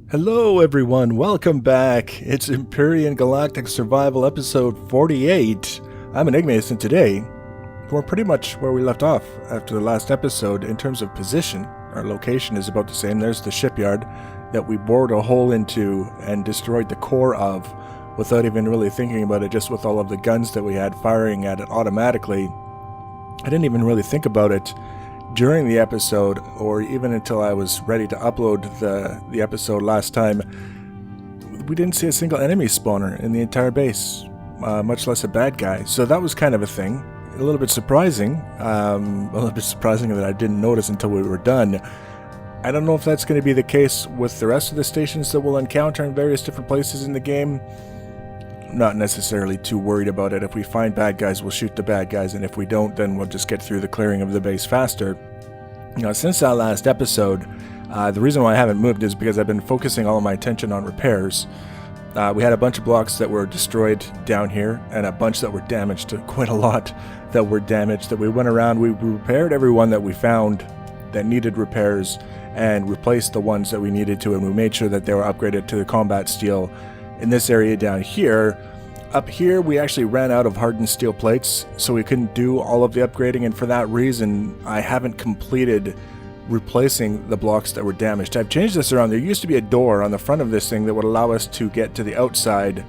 Hello everyone, welcome back. It's Empyrion Galactic Survival episode 48. I'm Enigmaeus, and today we're pretty much where we left off after the last episode in terms of position. Our location is about the same. There's the shipyard that we bored a hole into and destroyed the core of without even really thinking about it, just with all of the guns that we had firing at it automatically. I didn't even really think about it during the episode, or even until I was ready to upload the episode last time. We didn't see a single enemy spawner in the entire base, much less a bad guy. So that was kind of a thing. A little bit surprising. That I didn't notice until we were done. I don't know if that's going to be the case with the rest of the stations that we'll encounter in various different places in the game. Not necessarily too worried about it. If we find bad guys, we'll shoot the bad guys, and if we don't, then we'll just get through the clearing of the base faster. Since that last episode, the reason why I haven't moved is because I've been focusing all of my attention on repairs. We had a bunch of blocks that were destroyed down here, and a bunch that were damaged, quite a lot that were damaged, that we went around, we repaired every one that we found that needed repairs, and replaced the ones that we needed to, and we made sure that they were upgraded to the combat steel. In this area down here, up here we actually ran out of hardened steel plates, so we couldn't do all of the upgrading, and for that reason I haven't completed replacing the blocks that were damaged. I've changed this around. There used to be a door on the front of this thing that would allow us to get to the outside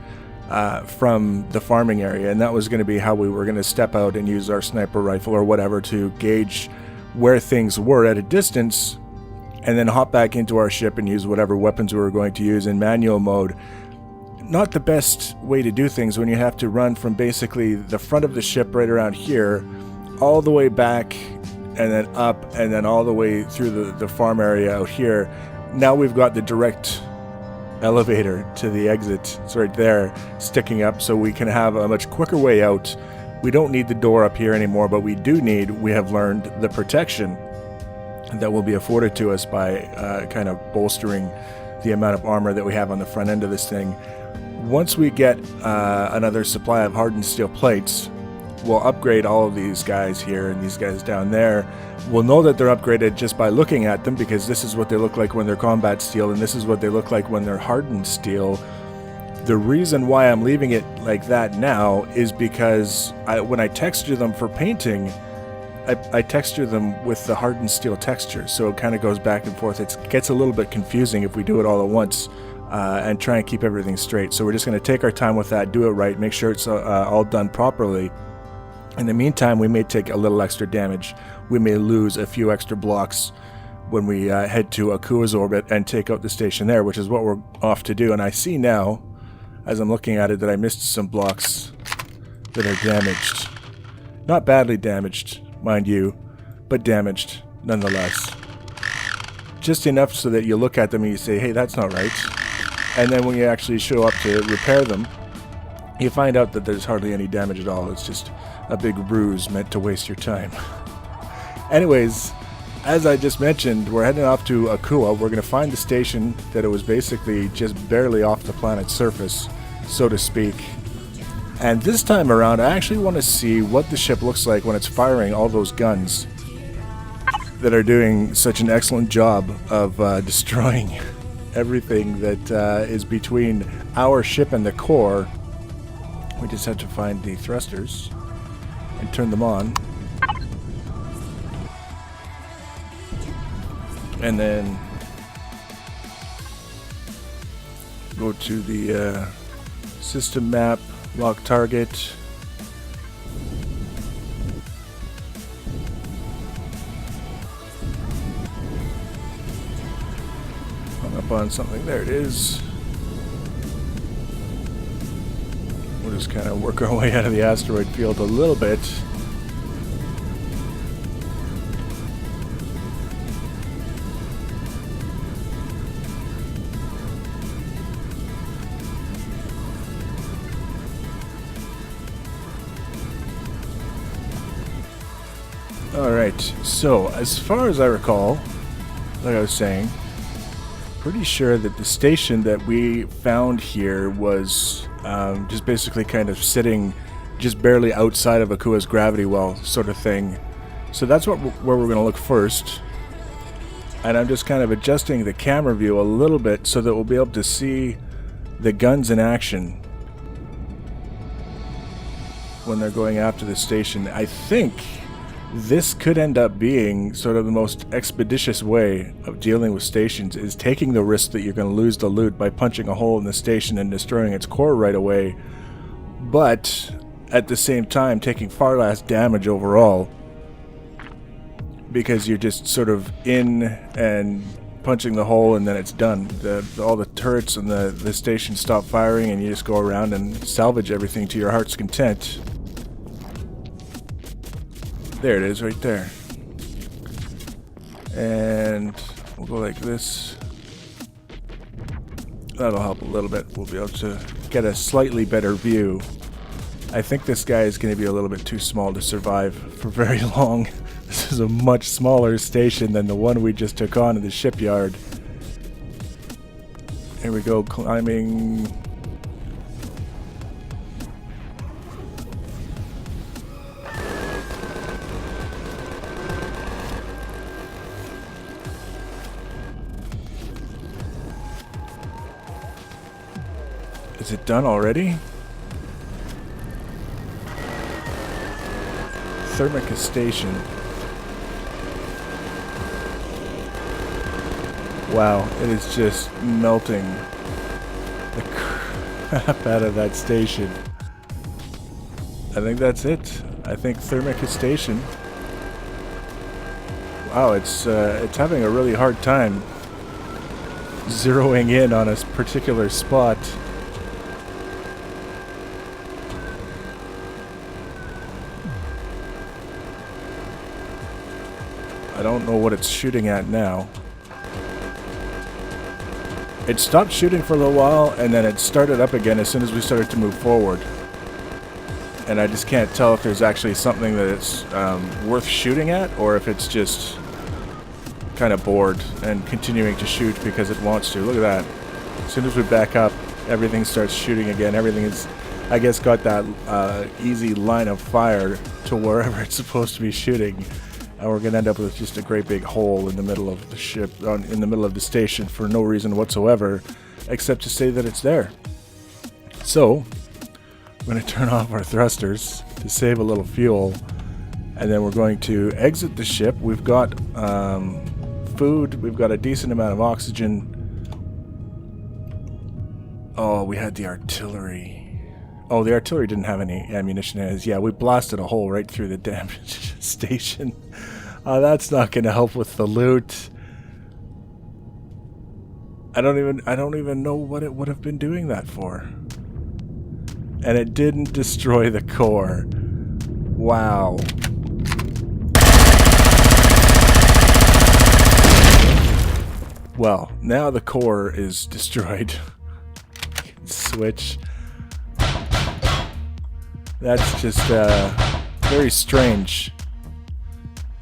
from the farming area, and that was going to be how we were going to step out and use our sniper rifle or whatever to gauge where things were at a distance, and then hop back into our ship and use whatever weapons we were going to use in manual mode. Not the best way to do things when you have to run from basically the front of the ship right around here all the way back and then up and then all the way through the farm area out here. Now we've got the direct elevator to the exit. It's right there sticking up, so we can have a much quicker way out. We don't need the door up here anymore, but we have learned the protection that will be afforded to us by kind of bolstering the amount of armor that we have on the front end of this thing. Once we get another supply of hardened steel plates, we'll upgrade all of these guys here and these guys down there. We'll know that they're upgraded just by looking at them, because this is what they look like when they're combat steel, and this is what they look like when they're hardened steel. The reason why I'm leaving it like that now is because when I texture them for painting, I texture them with the hardened steel texture, so it kind of goes back and forth. It gets a little bit confusing if we do it all at once and try and keep everything straight. So we're just going to take our time with that, do it right, make sure it's all done properly. In the meantime, we may take a little extra damage. We may lose a few extra blocks when we head to Akua's orbit and take out the station there, which is what we're off to do. And I see now, as I'm looking at it, that I missed some blocks that are damaged. Not badly damaged, mind you, but damaged nonetheless. Just enough so that you look at them and you say, hey, that's not right. And then when you actually show up to repair them, you find out that there's hardly any damage at all. It's just a big ruse meant to waste your time. Anyways, as I just mentioned, we're heading off to Akua. We're going to find the station that it was basically just barely off the planet's surface, so to speak. And this time around, I actually want to see what the ship looks like when it's firing all those guns that are doing such an excellent job of destroying everything that is between our ship and the core. We just have to find the thrusters and turn them on. And then go to the system map, lock target. Hung up on something. There it is. We'll just kind of work our way out of the asteroid field a little bit. Alright, so as far as I recall, like I was saying, pretty sure that the station that we found here was just basically kind of sitting just barely outside of Akua's gravity well sort of thing. So that's where we're going to look first. And I'm just kind of adjusting the camera view a little bit so that we'll be able to see the guns in action when they're going after the station. I think this could end up being sort of the most expeditious way of dealing with stations, is taking the risk that you're going to lose the loot by punching a hole in the station and destroying its core right away, but at the same time taking far less damage overall, because you're just sort of in and punching the hole and then it's done. All the turrets and the station stop firing and you just go around and salvage everything to your heart's content. There it is, right there. And we'll go like this. That'll help a little bit. We'll be able to get a slightly better view. I think this guy is going to be a little bit too small to survive for very long. This is a much smaller station than the one we just took on in the shipyard. Here we go, climbing. Is it done already? Thermica Station. Wow, it is just melting the crap out of that station. I think that's it. I think Thermica Station. Wow, it's having a really hard time zeroing in on a particular spot. I don't know what it's shooting at now. It stopped shooting for a little while, and then it started up again as soon as we started to move forward. And I just can't tell if there's actually something that it's worth shooting at, or if it's just kind of bored and continuing to shoot because it wants to. Look at that. As soon as we back up, everything starts shooting again. Everything is, I guess, got that easy line of fire to wherever it's supposed to be shooting. And we're going to end up with just a great big hole in the middle of the ship, in the middle of the station, for no reason whatsoever, except to say that it's there. So, I'm going to turn off our thrusters to save a little fuel, and then we're going to exit the ship. We've got food, we've got a decent amount of oxygen. Oh, we had the artillery. Oh, the artillery didn't have any ammunition in it. Yeah, we blasted a hole right through the damaged station. That's not going to help with the loot. I don't even know what it would have been doing that for. And it didn't destroy the core. Wow. Well, now the core is destroyed. Switch. That's just very strange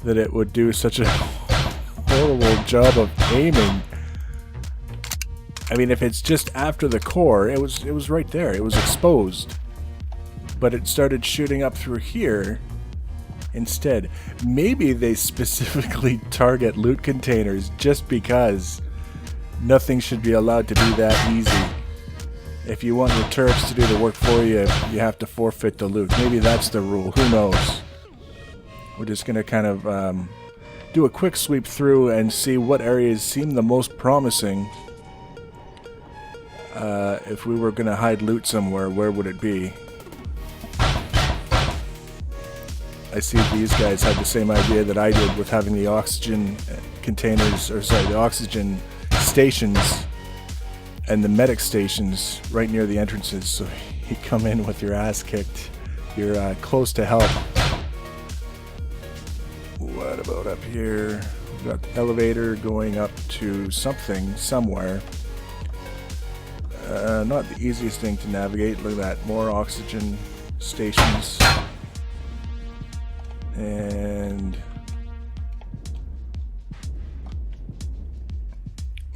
that it would do such a horrible job of aiming. I mean, if it's just after the core, it was right there. It was exposed. But it started shooting up through here instead. Maybe they specifically target loot containers just because nothing should be allowed to be that easy. If you want your turrets to do the work for you, you have to forfeit the loot. Maybe that's the rule. Who knows? We're just going to kind of do a quick sweep through and see what areas seem the most promising. If we were going to hide loot somewhere, where would it be? I see these guys had the same idea that I did with having the oxygen containers, or sorry, the oxygen stations and the medic stations right near the entrances, so you come in with your ass kicked. You're close to help. What about up here? We've got the elevator going up to something, somewhere. Not the easiest thing to navigate. Look at that, more oxygen stations. And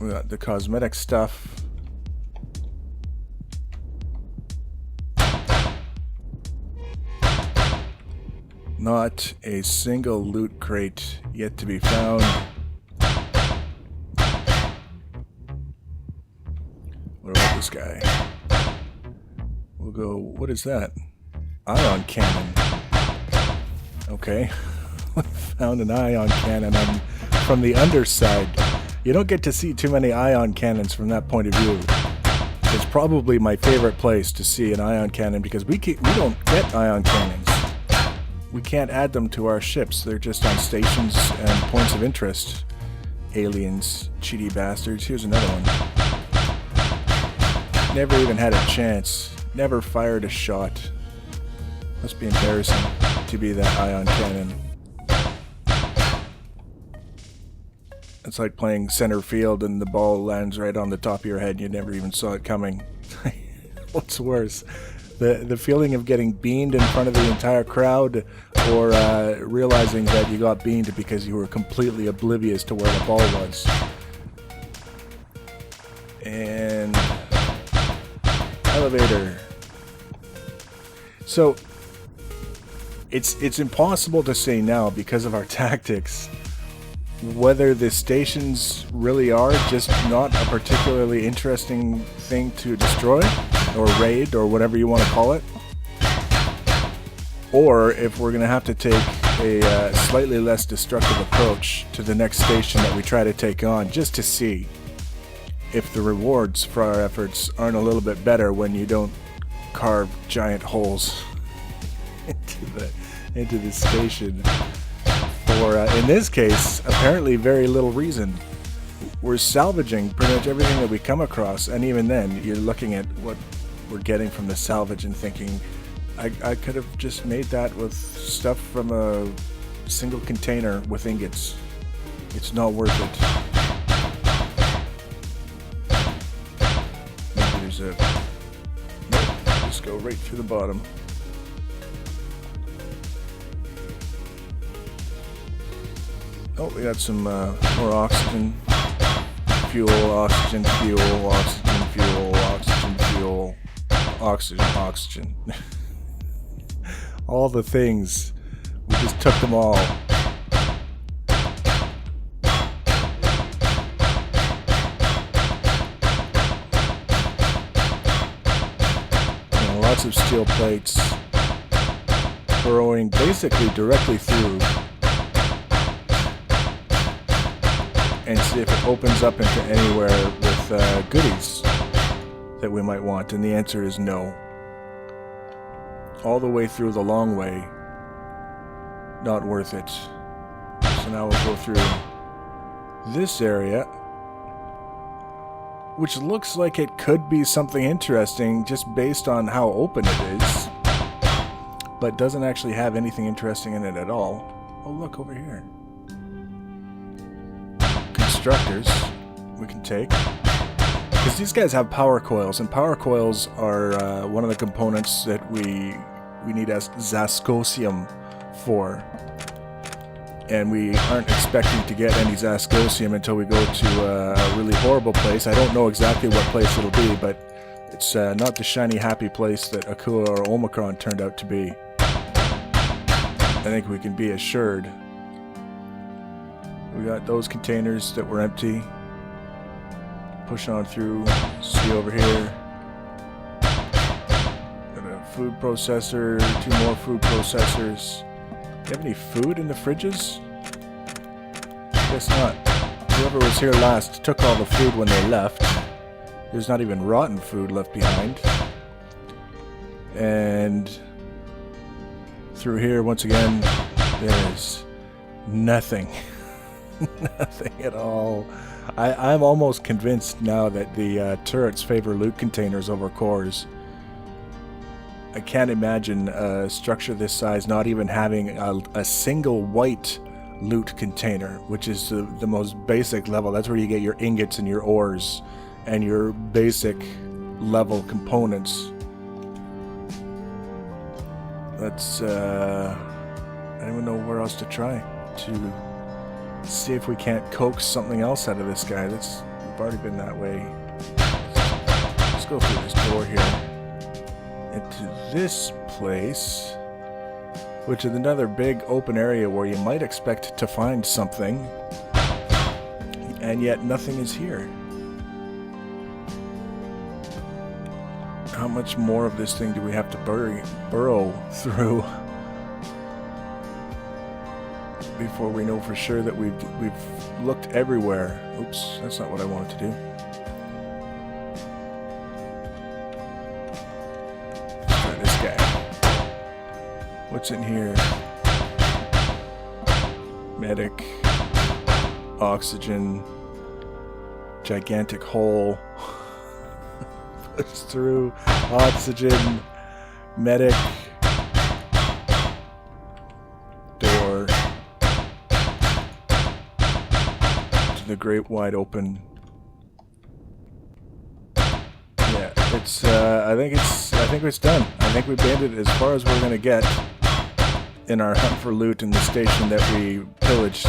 we got the cosmetic stuff. Not a single loot crate yet to be found. this guy. We'll go, what is that? Ion cannon. Okay. Found an ion cannon from the underside. You don't get to see too many ion cannons from that point of view. It's probably my favorite place to see an ion cannon because we don't get ion cannons. We can't add them to our ships. They're just on stations and points of interest. Aliens, cheaty bastards. Here's another one. Never even had a chance. Never fired a shot. Must be embarrassing to be that ion cannon. It's like playing center field and the ball lands right on the top of your head and you never even saw it coming. What's worse? The feeling of getting beamed in front of the entire crowd, or realizing that you got beamed because you were completely oblivious to where the ball was. And elevator. So it's impossible to say now because of our tactics whether the stations really are just not a particularly interesting thing to destroy or raid or whatever you want to call it, or if we're going to have to take a slightly less destructive approach to the next station that we try to take on, just to see if the rewards for our efforts aren't a little bit better when you don't carve giant holes into the station. For, in this case, apparently very little reason. We're salvaging pretty much everything that we come across, and even then, you're looking at what we're getting from the salvage and thinking, I could have just made that with stuff from a single container with ingots. It's not worth it. Maybe there's a... Nope, just go right through the bottom. Oh, we got some more oxygen, fuel, oxygen, fuel, oxygen, fuel, oxygen, fuel, oxygen, oxygen. All the things. We just took them all. And lots of steel plates burrowing basically directly through. And see if it opens up into anywhere with goodies that we might want. And the answer is no. All the way through the long way. Not worth it. So now we'll go through this area, which looks like it could be something interesting just based on how open it is, but doesn't actually have anything interesting in it at all. Oh, look over here. Constructors we can take, because these guys have power coils, and power coils are one of the components that we need as Zascosium for, and we aren't expecting to get any Zascosium until we go to a really horrible place. I don't know exactly what place it'll be, but it's not the shiny happy place that Akua or Omicron turned out to be. I think we can be assured. We got those containers that were empty. Push on through. See over here. Got a food processor, 2 more food processors. Do you have any food in the fridges? Guess not. Whoever was here last took all the food when they left. There's not even rotten food left behind. And through here, once again, there's nothing. Nothing at all. I'm almost convinced now that the turrets favor loot containers over cores. I can't imagine a structure this size not even having a single white loot container, which is the most basic level. That's where you get your ingots and your ores and your basic level components. That's I don't even know where else to try to see if we can't coax something else out of this guy. We've already been that way. Let's go through this door here into this place, which is another big open area where you might expect to find something, and yet nothing is here. how much more of this thing do we have to burrow through before we know for sure that we've looked everywhere. Oops, that's not what I wanted to do. Let's try this guy. What's in here? Medic, oxygen, gigantic hole. Push through, oxygen, medic, door to the great wide open. Yeah, it's. I think it's done. I think we made it as far as we're gonna get in our hunt for loot in the station that we pillaged.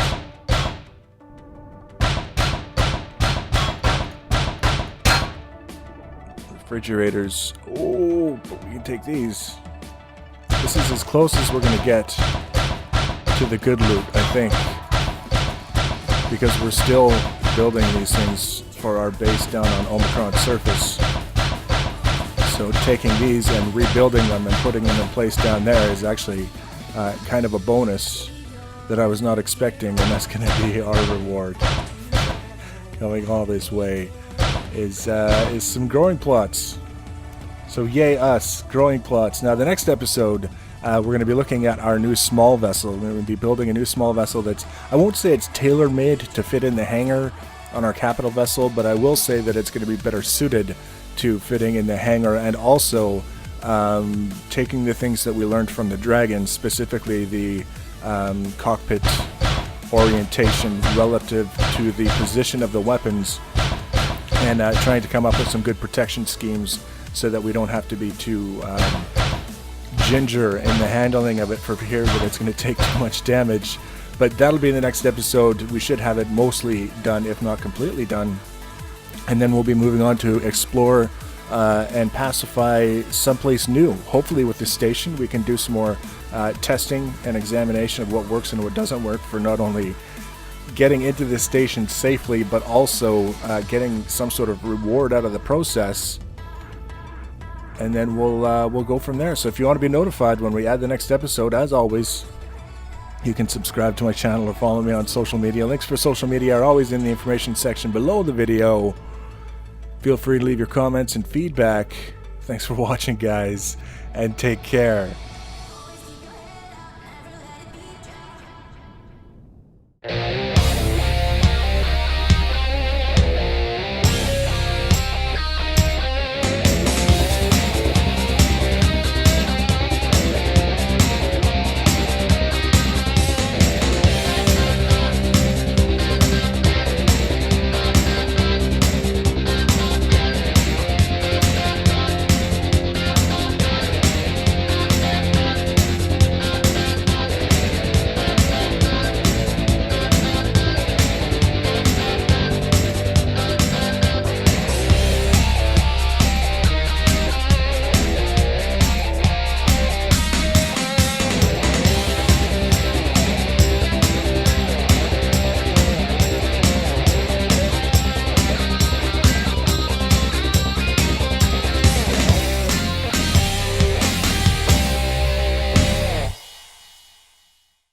Refrigerators. Oh, but we can take these. This is as close as we're going to get to the good loot, I think. Because we're still building these things for our base down on Omicron surface. So taking these and rebuilding them and putting them in place down there is actually kind of a bonus that I was not expecting, and that's going to be our reward. Going all this way is some growing plots. So yay us, growing plots. Now the next episode, we're going to be looking at our new small vessel. We're going to be building a new small vessel that's, I won't say it's tailor-made to fit in the hangar on our capital vessel, but I will say that it's going to be better suited to fitting in the hangar, and also taking the things that we learned from the Dragon, specifically the cockpit orientation relative to the position of the weapons, and trying to come up with some good protection schemes so that we don't have to be too ginger in the handling of it for fear that it's going to take too much damage. But that'll be in the next episode. We should have it mostly done, if not completely done. And then we'll be moving on to explore and pacify someplace new. Hopefully with the station we can do some more testing and examination of what works and what doesn't work, for not only getting into the station safely, but also getting some sort of reward out of the process. And then we'll go from there. So if you want to be notified when we add the next episode, as always, you can subscribe to my channel or follow me on social media. Links for social media are always in the information section below the video. Feel free to leave your comments and feedback. Thanks for watching, guys, and take care.